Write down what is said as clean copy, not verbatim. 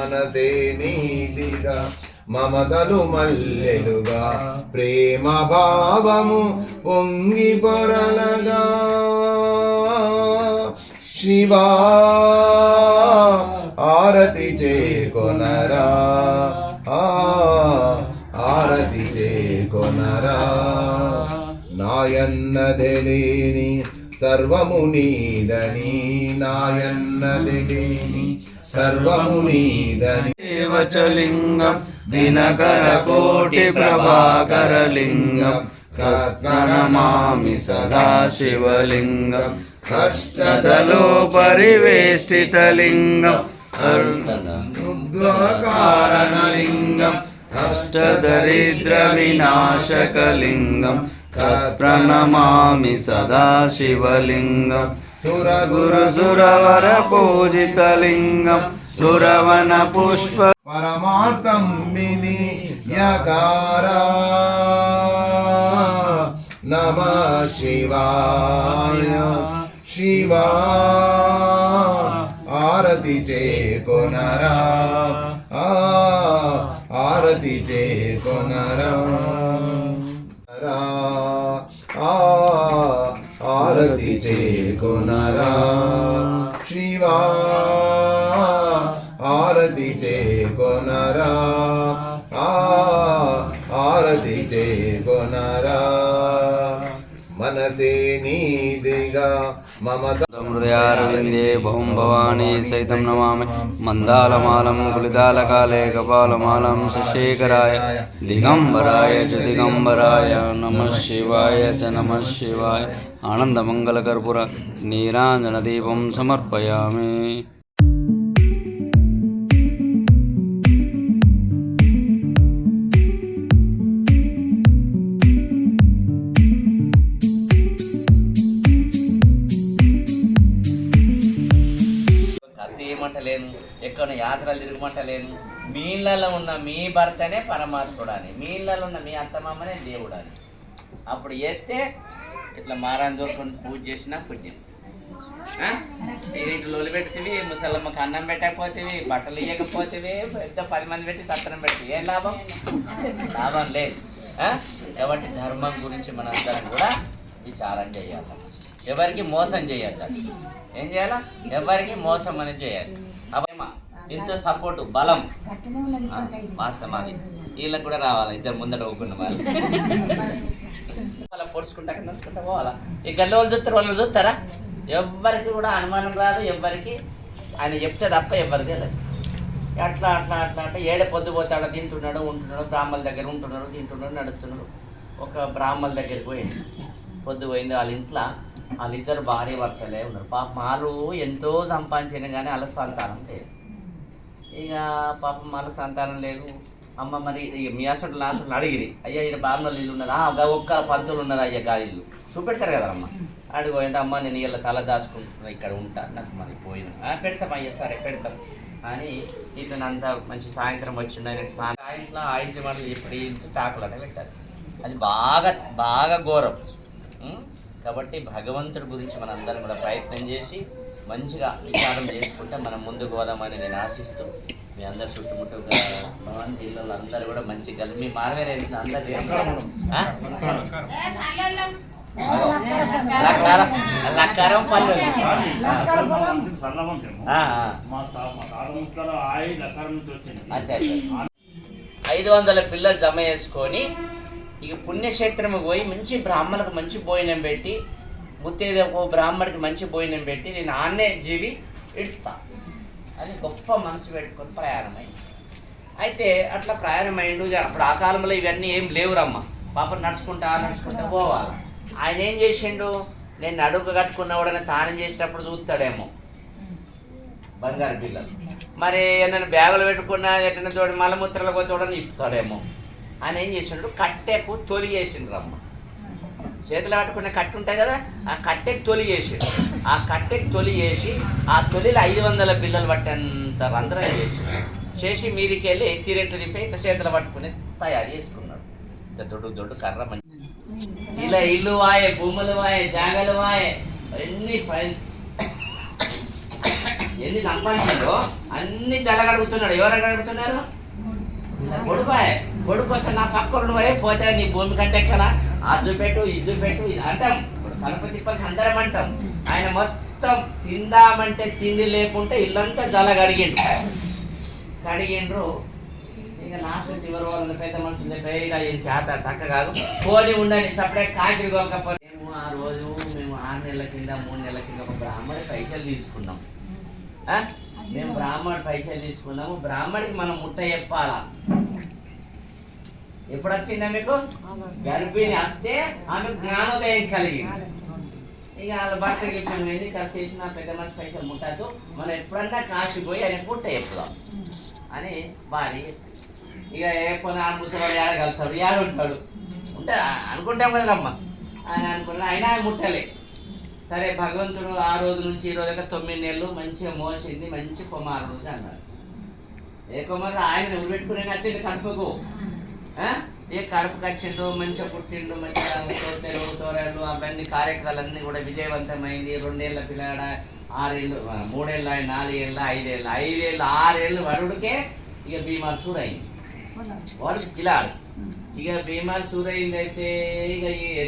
మనసే నీదిగా మమతలు మల్లెలుగా ప్రేమ భావము పొంగి పొరలగా శివా ఆరతి చేకొనరా ఆరతి చేకొనరా నాయన్నదెలేని సర్వము నీదని నాయన్నదెలేని సర్వము నీదని దేవచలింగం దినకర కోటి ప్రభాకరలింగం తత్ప్రణమామి సదా శివలింగం అష్టదలో పరివేష్టితలింగం కారణలింగం అష్టదరిద్ర వినాశకలింగం తత్ప్రణమామి సదా శివలింగం సురగురుసురవర పూజితలింగం సురవన పుష్ప పరమార్థం వినియకారా నమః శివాయ శివా ఆరతి చేకొనరా ఆరతి చేకొనరా ఆరతి చేకొనరా శివా ఆరతి చేకొనరా ఆరతి చేకొనరా మనసే నీదిగా మమత హృదయారవిందే భవం భవానీ సైతం నమామి మందాలమాలం కులిదాలకాలే కపాలమాలం శశేఖరాయ దిగంబరాయ చ దిగంబరాయ నమః శివాయ చ నమః శివాయ ఆనందమంగళకర్పూర నీరాంజనదీపం సమర్పయామి. లేను ఎక్కడ యాత్రలు తిరగమంటలేను. మీ ఇళ్ళలో ఉన్న మీ భర్తనే పరమాత్ముడు అని, మీ ఇళ్ళలో ఉన్న మీ అత్తమామనే దేవుడు అని. అప్పుడు చేస్తే ఇట్లా మారాన్ని దొరుకుని పూజ చేసినా పుణ్యం. ఇంటి లోలు పెడితేవి, ముసలమ్మకి అన్నం పెట్టకపోతేవి, బట్టలు ఇవ్వకపోతేవి, పెద్ద 10 మంది పెట్టి సత్రం పెడితే ఏం లాభం? లాభం లేదు. కాబట్టి ధర్మం గురించి మనందరం కూడా విచారం చేయాలి. ఎవరికి మోసం చేయొద్దు. ఏం చేయాలా? ఎవరికి మోసం అనేది చేయాలి. అబ్బా ఇంత సపోర్టు బలం వాస్తవాది వీళ్ళకి కూడా రావాలి. ఇద్దరు ముందట ఊకున్న వాళ్ళు అలా పొడుచుకుంటా నడుచుకుంటా పోవాలా. ఈ గల్లి వాళ్ళు చూస్తారు, వాళ్ళు చూస్తారా? ఎవ్వరికి కూడా అనుమానం రాదు. ఎవ్వరికి ఆయన చెప్తే తప్ప ఎవ్వరికి తెలియదు. అట్లా అట్లా అట్లా అట్లా ఏడే పొద్దు పోతాడో తింటున్నాడు ఉంటున్నాడు, బ్రాహ్మణుల దగ్గర ఉంటున్నాడు తింటున్నాడు నడుస్తున్నాడు. ఒక బ్రాహ్మణుల దగ్గరికి పోయింది, పొద్దు పోయింది. వాళ్ళ ఇంట్లో వాళ్ళిద్దరు భార్య భర్తలే ఉన్నారు. పాపం వాళ్ళు ఎంతో సంపాదించిన కానీ వాళ్ళ సంతానం లేదు. ఇక పాపం వాళ్ళ సంతానం లేదు. అమ్మ మరి మీ అసలు నాసులు అడిగిరి, అయ్యా ఇక్కడ బాగున్న ఇల్లు ఉన్నదా? ఒక్క పంతులు ఉన్నదా అయ్యా గా ఇల్లు చూపెడతారు కదా అమ్మ. అడిగోండి అమ్మ నేను ఇలా తల దాచుకుంటున్నా ఇక్కడ ఉంటా, నాకు మరి పోయిన పెడతాం అయ్యా సరే పెడతాం అని. ఇట్లా అంతా మంచి సాయంత్రం వచ్చిండు. ఆయన సాయంత్రం 5 గంటలు ఇప్పుడు ఇంటి టాకులనే పెట్టారు. అది బాగా బాగా ఘోరం. కాబట్టి భగవంతుడి గురించి మనందరం కూడా ప్రయత్నం చేసి మంచిగా విచారం చేసుకుంటే మనం ముందుకు పోదామని నేను ఆశిస్తూ మీ అందరు చుట్టుముట్టు ఇళ్ళలో అందరూ కూడా మంచిగా కలిసి మీ మారవేరే అందరు లక్కారం పళ్ళు 500 పిల్లలు జమ చేసుకొని ఇక పుణ్యక్షేత్రం పోయి మంచి బ్రాహ్మణులకు మంచి భోజనం పెట్టి, ముత్తేదేవో బ్రాహ్మడికి మంచి భోజనం పెట్టి నేను ఆన్నే జీవి ఇడుతా అని గొప్ప మనసు పెట్టుకొని ప్రయాణమైంది. అయితే అట్లా ప్రయాణమైండు. అప్పుడు ఆ కాలంలో ఇవన్నీ ఏం లేవురమ్మ. పాపం నడుచుకుంటా నడుచుకుంటా పోవాలి. ఆయన ఏం చేసిండు, నేను నడుక కట్టుకున్నవాడని తానం చేసేటప్పుడు చూస్తాడేమో బంగారు పిల్లలు. మరి నన్ను బ్యాగులు పెట్టుకున్నా ఎట్టిన తోటి మలమూత్రాలకు వచ్చాడని ఇప్పుతాడేమో అని ఏం చేసిండు, కట్టెకు తొలి చేసిండ్రు అమ్మ. చేతులు పట్టుకునే కట్టు ఉంటాయి కదా, ఆ కట్టెకు తొలి చేసిండు. ఆ కట్టెకు తొలి చేసి ఆ తొలిలో 500 పిల్లలు పట్టేంత రంధ్రం చేసి మీదికి వెళ్ళి తీరెట్లు తిప్పి ఇట్లా చేతులు పట్టుకుని తయారు చేసుకున్నాడు. ఇంత దొడ్డు కర్ర మంచి ఇలా ఇల్లు వాయే, భూములు వాయే, జాగలు వాయే, అన్నీ ఎన్ని సంపాదించిందో అన్ని జలగడుగుతున్నాడు. ఎవరు అడుగుతున్నారు? కొడుకాయ. కొడుకు వస్తే నా పక్కన పోతే నీ భూమి కంటే ఎక్కడ అది పెట్టు ఇది పెట్టు ఇది అంటాం. ఇప్పుడు కడప తిప్పకి అందరం అంటాం. ఆయన మొత్తం తిందామంటే తిండి లేకుంటే ఇల్లంతా కడిగిండ్రు. ఇక లాస్ట్ చివరి వాళ్ళని పెద్ద మనుషులు పైగా ఏం చేత తక్క కాదు, పోనీ ఉండని సపరేట్ కాశీ కొలకపోతే మేము ఆ రోజు 6 నెలల కింద 3 నెలల కింద ఒక బ్రాహ్మడి పైసలు తీసుకున్నాం. మేము బ్రాహ్మణుడు పైసలు తీసుకున్నాము. బ్రాహ్మడికి మనం ముట్ట చెప్పాలా. ఎప్పుడు వచ్చిందా మీకు? గర్భిణి వస్తే ఆమె జ్ఞానోదయం కలిగింది. ఇక వాళ్ళ భర్తకి ఇప్పుడు ఎన్ని ఖర్చు చేసినా పెద్ద మనిషి పైసలు ముట్టద్దు, మనం ఎప్పుడన్నా కాశీ పోయి ఆయన ముట్ట చెప్పుదాం అని భార్య. ఇక ఏ పని ఆ ముసలాడు ఏడగలుగుతాడు, ఏడుంటాడు ఉంటే అనుకుంటాం కదమ్మా. ఆయన అనుకున్నా అయినా ముట్టలే. సరే భగవంతుడు ఆ రోజు నుంచి ఈ రోజు 9 నెలలు మంచిగా మోసింది, మంచి కుమారుడు అన్నారు. ఏ కుమారుడు? ఆయన పెట్టుకుని నచ్చింది కడుపుకు. ఏ కడుపుకి వచ్చిండు, మంచిగా పుట్టిండు, మంచిగా తోరేళ్ళు అవన్నీ కార్యక్రమాలన్నీ కూడా విజయవంతమైంది. 2 ఏళ్ళ పిల్లాడ, 6 ఏళ్ళు, 3 ఏళ్ళ, 4 ఏళ్ళ, 5 ఏళ్ళ, 5 ఏళ్ళు, 6 ఏళ్ళు వరుడికే ఇక బీమార్ సూర్ అయింది. వాడికి పిల్లాడు ఇక బీమార్ సూర్ అయింది. అయితే ఇక